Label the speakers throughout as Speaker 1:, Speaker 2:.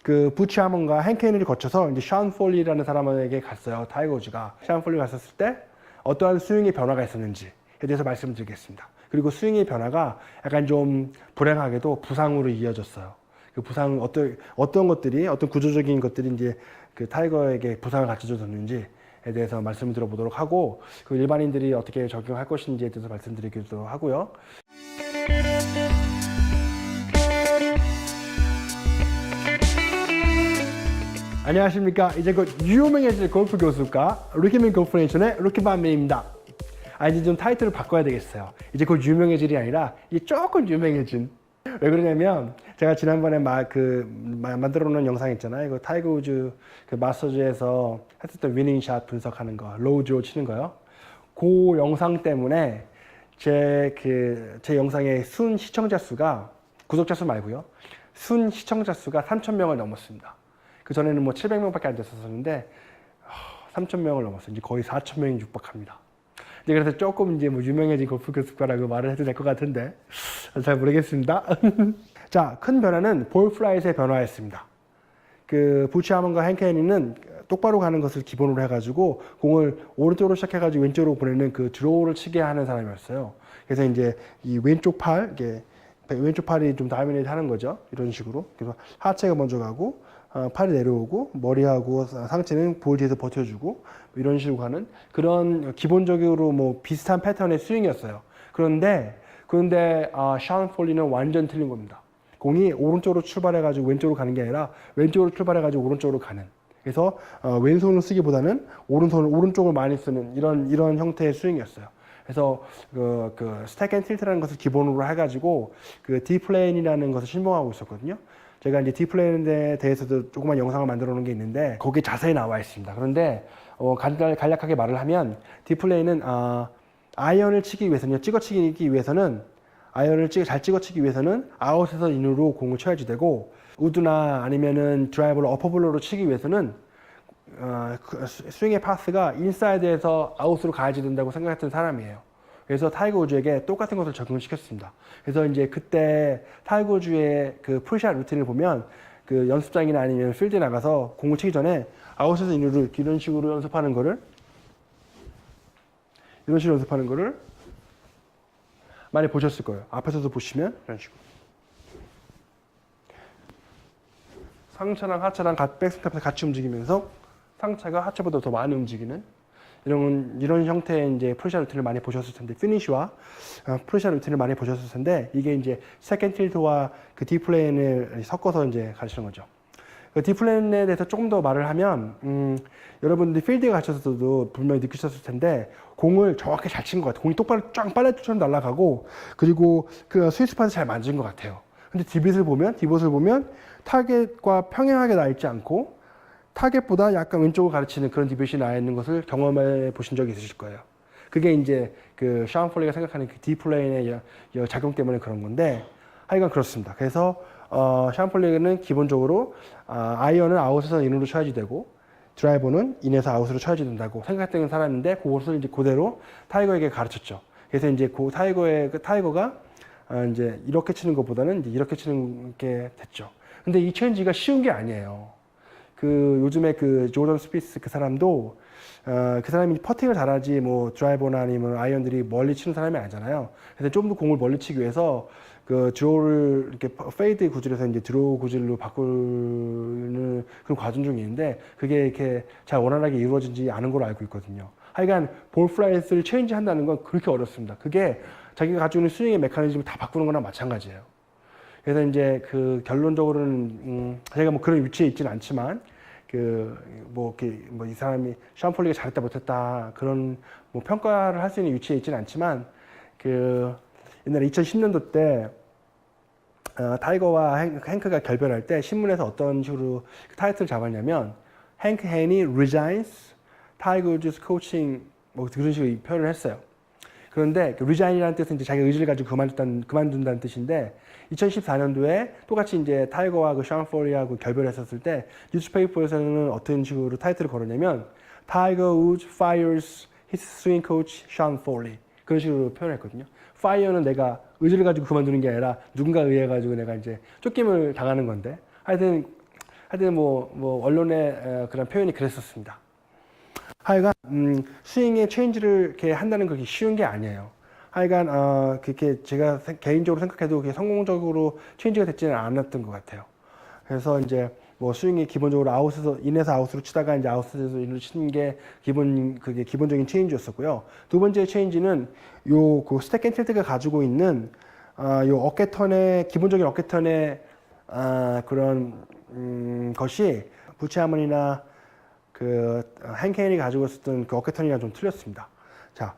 Speaker 1: 그 부치 하먼과 행크 헤니를 거쳐서 이제 션 폴리라는 사람에게 갔어요. 타이거 우즈가 션 폴리 갔었을 때 어떠한 스윙의 변화가 있었는지에 대해서 말씀드리겠습니다. 그리고 스윙의 변화가 약간 좀 불행하게도 부상으로 이어졌어요. 그 부상 어떤 것들이 어떤 구조적인 것들이 이제 그 타이거에게 부상을 가져줬는지에 대해서 말씀을 들어보도록 하고 그 일반인들이 어떻게 적용할 것인지에 대해서 말씀드리기도 하고요. 안녕하십니까. 이제 곧 유명해질 골프 교수가 루키맨 골프네이션의 루키밤맨입니다. 이제 좀 타이틀을 바꿔야 되겠어요. 이제 곧 유명해질이 아니라 이제 조금 유명해진. 왜 그러냐면 제가 지난번에 만들어 놓은 영상 있잖아요. 그 타이거 우즈 그 마스터즈에서 했었던 위닝샷 분석하는 거, 로우 드로 치는 거요. 그 영상 때문에 제 영상의 순 시청자 수가 구독자 수 말고요. 순 시청자 수가 3,000명을 넘었습니다. 그 전에는 뭐 700명밖에 안 됐었는데 3,000명을 넘었어요. 이제 거의 4,000명이 육박합니다. 그래서 조금 이제 뭐 유명해진 골프 교수과라고 말을 해도 될 것 같은데 잘 모르겠습니다. 자, 큰 변화는 볼 플라이트의 변화였습니다. 그 부치 하먼과 행크 헤니는 똑바로 가는 것을 기본으로 해가지고 공을 오른쪽으로 시작해가지고 왼쪽으로 보내는 그 드로우를 치게 하는 사람이었어요. 그래서 이제 이 왼쪽 팔이 좀 다미네이트 하는 거죠. 이런 식으로. 그래서 하체가 먼저 가고 팔이 내려오고 머리하고 상체는 볼 뒤에서 버텨주고 이런 식으로 가는 그런 기본적으로 뭐 비슷한 패턴의 스윙이었어요. 그런데 션 폴리는 완전 틀린 겁니다. 공이 오른쪽으로 출발해가지고 왼쪽으로 가는 게 아니라 왼쪽으로 출발해가지고 오른쪽으로 가는. 그래서 왼손을 쓰기보다는 오른쪽을 많이 쓰는 이런 형태의 스윙이었어요. 그래서 그 스택 앤 틸트라는 것을 기본으로 해가지고 그 디플레인이라는 것을 신봉하고 있었거든요. 제가 이제 디플레인에 대해서도 조그만 영상을 만들어 놓은 게 있는데 거기에 자세히 나와 있습니다. 그런데 간략하게 말을 하면 디플레인은 아이언을 치기 위해서는 찍어치기 위해서는 아이언을 잘 찍어치기 위해서는 아웃에서 인으로 공을 쳐야지 되고 우드나 아니면은 드라이버를 어퍼블로로 치기 위해서는 스윙의 파스가 인사이드에서 아웃으로 가야지 된다고 생각했던 사람이에요. 그래서 타이거 우즈에게 똑같은 것을 적용시켰습니다. 그래서 이제 그때 타이거 우즈의 그 풀샷 루틴을 보면 그 연습장이나 아니면 필드에 나가서 공을 치기 전에 아웃에서 인으로 이런 식으로 연습하는 거를 많이 보셨을 거예요. 앞에서도 보시면 이런 식으로 상체랑 하체랑 백스텝에서 같이 움직이면서 상체가 하체보다 더 많이 움직이는 이런 형태의 이제 풀샷 루틴을 많이 보셨을 텐데, 피니쉬와 풀샷 루틴을 많이 보셨을 텐데, 이게 이제 세컨드 틸트와 그 디플레인을 섞어서 이제 가르치는 거죠. 그 디플레인에 대해서 조금 더 말을 하면, 여러분들이 필드에 가셔서도 분명히 느끼셨을 텐데, 공을 정확히 잘 친 것 같아요. 공이 똑바로 쫙 빨래처럼 날아가고, 그리고 그 스위스팟을 잘 만진 것 같아요. 근데 디봇을 보면 타겟과 평행하게 나 있지 않고, 타겟보다 약간 왼쪽을 가르치는 그런 디봇이 나 있는 것을 경험해 보신 적이 있으실 거예요. 그게 이제 그 션 폴리가 생각하는 그 디플레인의 작용 때문에 그런 건데, 하여간 그렇습니다. 그래서 션 폴리는 기본적으로 아이언은 아웃에서 인으로 쳐야지 되고 드라이버는 인에서 아웃으로 쳐야지 된다고 생각했던 사람인데, 그것을 이제 그대로 타이거에게 가르쳤죠. 그래서 이제 그 타이거가 이제 이렇게 치는 것보다는 이제 이렇게 치는 게 됐죠. 근데 이 체인지가 쉬운 게 아니에요. 그 요즘에 그 조던 스피스 그 사람도 그 사람이 퍼팅을 잘하지 뭐 드라이버나 아니면 아이언들이 멀리 치는 사람이 아니잖아요. 그래서 좀 더 공을 멀리 치기 위해서 그 드로우를 이렇게 페이드 구질에서 이제 드로우 구질로 바꾸는 그런 과정 중에 있는데, 그게 이렇게 잘 원활하게 이루어지지 않은 걸로 알고 있거든요. 하여간 볼 플라이트를 체인지 한다는 건 그렇게 어렵습니다. 그게 자기가 가지고 있는 스윙의 메커니즘을 다 바꾸는 거나 마찬가지예요. 그래서 이제 그 결론적으로는 제가 뭐 그런 위치에 있지는 않지만 이 사람이 션 폴리가 잘했다 못했다 그런 뭐 평가를 할 수 있는 위치에 있지는 않지만, 그 옛날에 2010년도 때 타이거와 행크가 결별할 때 신문에서 어떤 식으로 타이틀을 잡았냐면 행크 헤니 resigns 타이거 우즈's coaching 뭐 그런 식으로 표현을 했어요. 그런데 그 resign이라는 뜻은 이제 자기 의지를 가지고 그만둔다는 뜻인데, 2014년도에 똑같이 이제 타이거와 그 션 폴리하고 결별했었을 때 뉴스페이퍼에서는 어떤 식으로 타이틀을 걸었냐면 Tiger Woods fires his swing coach Sean Foley, 그런 식으로 표현했거든요. fire는 내가 의지를 가지고 그만두는 게 아니라 누군가에 의해 가지고 내가 이제 쫓김을 당하는 건데, 하여튼 하여튼 언론의 그런 표현이 그랬었습니다. 하여간 스윙의 체인지를 이렇게 한다는 게 그렇게 쉬운 게 아니에요. 하여간 그렇게 제가 개인적으로 생각해도 그게 성공적으로 체인지가 됐지는 않았던 것 같아요. 그래서 이제 뭐 스윙이 기본적으로 아웃에서 인에서 아웃으로 치다가 이제 아웃에서 인으로 치는 게 그게 기본적인 체인지였었고요. 두 번째 체인지는 그 스택 앤 틸트가 가지고 있는 요 어깨턴의 기본적인 어깨턴의 그런 것이 부치 하먼이나 그 행케인이 가지고 있었던 그 어깨턴이랑 좀 틀렸습니다. 자,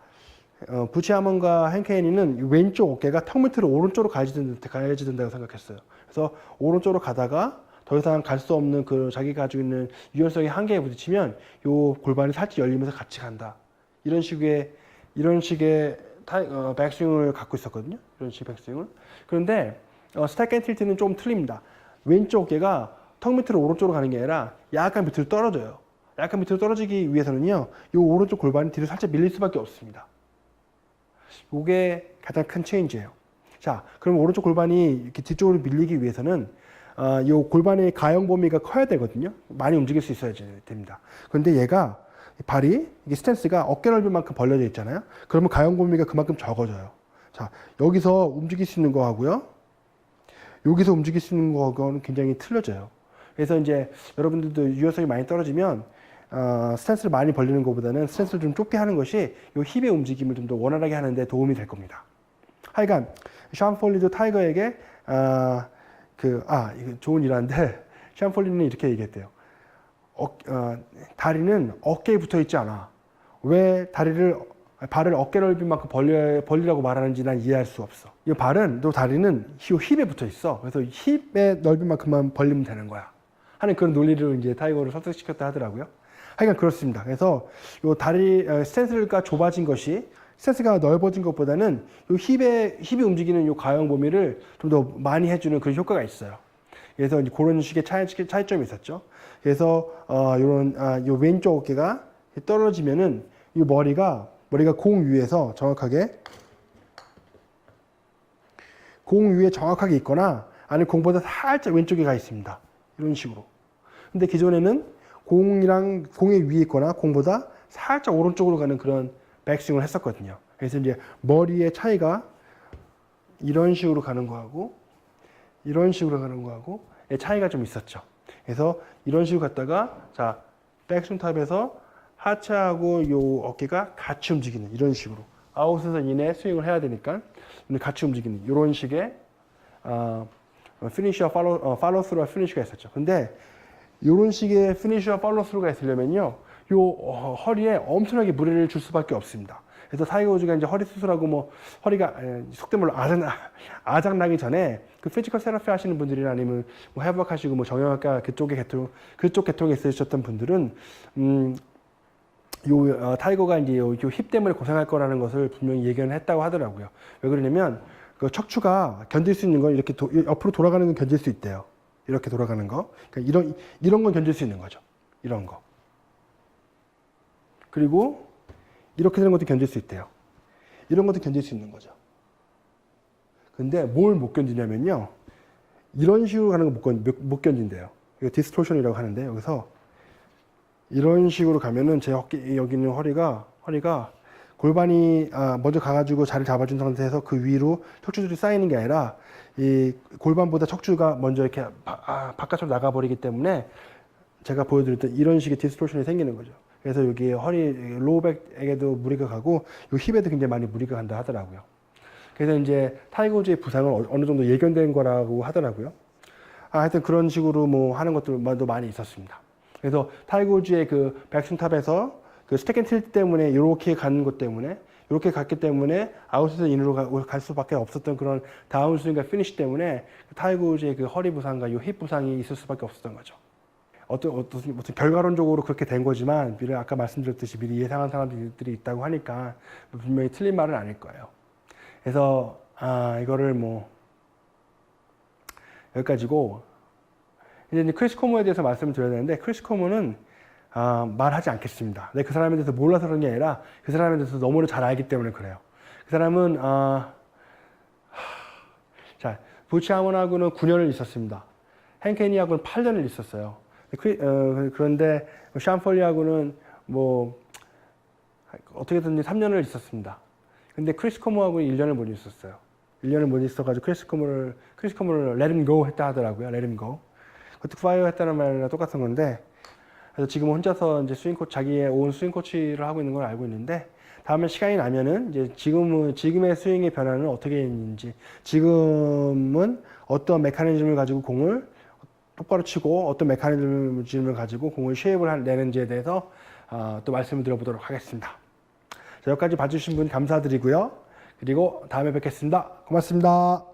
Speaker 1: 부치 하먼과 행케인이는 왼쪽 어깨가 턱 밑으로 오른쪽으로 가야지 된다고 생각했어요. 그래서 오른쪽으로 가다가 더 이상 갈 수 없는 그 자기가 가지고 있는 유연성의 한계에 부딪히면 요 골반이 살짝 열리면서 같이 간다. 이런 식의 백스윙을 갖고 있었거든요. 이런 식의 백스윙을. 그런데 스택 앤 틸트는 좀 틀립니다. 왼쪽 어깨가 턱 밑으로 오른쪽으로 가는 게 아니라 약간 밑으로 떨어져요. 약간 밑으로 떨어지기 위해서는요, 요 오른쪽 골반이 뒤로 살짝 밀릴 수밖에 없습니다. 이게 가장 큰 체인지예요. 자, 그럼 오른쪽 골반이 이렇게 뒤쪽으로 밀리기 위해서는 이 골반의 가용 범위가 커야 되거든요. 많이 움직일 수 있어야 됩니다. 그런데 얘가 발이 이게 스탠스가 어깨 넓이만큼 벌려져 있잖아요. 그러면 가용 범위가 그만큼 적어져요. 자, 여기서 움직일 수 있는 거하고요, 여기서 움직일 수 있는 거하고는 굉장히 틀려져요. 그래서 이제 여러분들도 유연성이 많이 떨어지면 스탠스를 많이 벌리는 것보다는 스탠스를 좀 좁게 하는 것이 이 힙의 움직임을 좀 더 원활하게 하는데 도움이 될 겁니다. 하여간 샤온 폴리도 타이거에게 이거 좋은 일화인데 샤온 폴리는 이렇게 얘기했대요. 다리는 어깨에 붙어 있지 않아. 왜 발을 어깨 넓이만큼 벌리라고 말하는지 난 이해할 수 없어. 이 또 다리는 힙에 붙어 있어. 그래서 힙의 넓이만큼만 벌리면 되는 거야. 하는 그런 논리를 이제 타이거를 설득시켰다 하더라고요. 하여간 그렇습니다. 그래서 요 다리 스탠스가 좁아진 것이 스탠스가 넓어진 것보다는 요 힙이 움직이는 요 가용 범위를 좀 더 많이 해주는 그런 효과가 있어요. 그래서 이제 그런 식의 차이점이 있었죠. 그래서 요 왼쪽 어깨가 떨어지면은 이 머리가 공 위에서 정확하게 있거나 아니면 공보다 살짝 왼쪽에 가 있습니다. 이런 식으로. 근데 기존에는 공의 위에 있거나 공보다 살짝 오른쪽으로 가는 그런 백스윙을 했었거든요. 그래서 이제 머리의 차이가 이런 식으로 가는 거하고 이런 식으로 가는 거하고 차이가 좀 있었죠. 그래서 이런 식으로 갔다가 자, 백스윙 탑에서 하체하고 요 어깨가 같이 움직이는 이런 식으로 아웃에서 인에 스윙을 해야 되니까 같이 움직이는 이런 식의 피니쉬와 팔로우 스루와 피니쉬가 있었죠. 근데 이런 식의 피니쉬와 팔로우 스루가 있으려면요, 요 허리에 엄청나게 무리를 줄 수밖에 없습니다. 그래서 타이거 우즈가 이제 허리 수술하고 허리가 속된 말로 아작나기 전에 그 피지컬 세라피 하시는 분들이나 아니면 회복하시고 정형외과 그쪽 계통에 있으셨던 분들은 타이거가 이제 요 힙 때문에 고생할 거라는 것을 분명히 예견을 했다고 하더라고요. 왜 그러냐면 그 척추가 견딜 수 있는 건 이렇게 옆으로 돌아가는 건 견딜 수 있대요. 이렇게 돌아가는 거. 그러니까 이런 건 견딜 수 있는 거죠. 이런 거. 그리고 이렇게 되는 것도 견딜 수 있대요. 이런 것도 견딜 수 있는 거죠. 근데 뭘 못 견디냐면요, 이런 식으로 가는 거 못 견딘대요. 이거 디스토션이라고 하는데, 여기서 이런 식으로 가면은 제 어깨 여기 있는 허리가 골반이 먼저 가가지고 자리를 잡아준 상태에서 그 위로 척추들이 쌓이는 게 아니라 이 골반보다 척추가 먼저 이렇게 바깥으로 나가버리기 때문에 제가 보여드렸던 이런 식의 디스토션이 생기는 거죠. 그래서 여기 허리 로우백에게도 무리가 가고 이 힙에도 굉장히 많이 무리가 간다 하더라고요. 그래서 이제 타이거 우즈의 부상은 어느 정도 예견된 거라고 하더라고요. 하여튼 그런 식으로 하는 것들도 많이 있었습니다. 그래서 타이거 우즈의 그 백스윙탑에서 그 스택 앤 틸트 때문에 이렇게 가는 것 때문에 이렇게 갔기 때문에 아웃에서 인으로 갈 수밖에 없었던 그런 다운스윙과 피니시 때문에 타이거 우즈의 그 허리 부상과 이 힙 부상이 있을 수밖에 없었던 거죠. 어떤 결과론적으로 그렇게 된 거지만 미리 아까 말씀드렸듯이 미리 예상한 사람들이 있다고 하니까 분명히 틀린 말은 아닐 거예요. 그래서 이거를 여기까지고 이제 크리스 코모에 대해서 말씀을 드려야 되는데 크리스 코모는 말하지 않겠습니다. 그 사람에 대해서 몰라서 그런 게 아니라 그 사람에 대해서 너무나 잘 알기 때문에 그래요. 그 사람은 자 부치 하먼하고는 9년을 있었습니다. 행케니하고는 8년을 있었어요. 그런데 샴폴리하고는 뭐 어떻게든지 3년을 있었습니다. 근데 크리스 코모하고는 1년을 못 있었어요. 1년을 못 있어가지고 크리스 코모를 let him go 했다 하더라고요. let him go. 그것도 fire 했다는 말이랑 똑같은 건데, 그래서 지금 혼자서 이제 자기의 온 스윙 코치를 하고 있는 걸 알고 있는데, 다음에 시간이 나면은 이제 지금의 스윙의 변화는 어떻게 있는지, 지금은 어떤 메커니즘을 가지고 공을 똑바로 치고 어떤 메커니즘을 가지고 공을 쉐입을 내는지에 대해서 또 말씀을 드려보도록 하겠습니다. 자, 여기까지 봐주신 분 감사드리고요. 그리고 다음에 뵙겠습니다. 고맙습니다.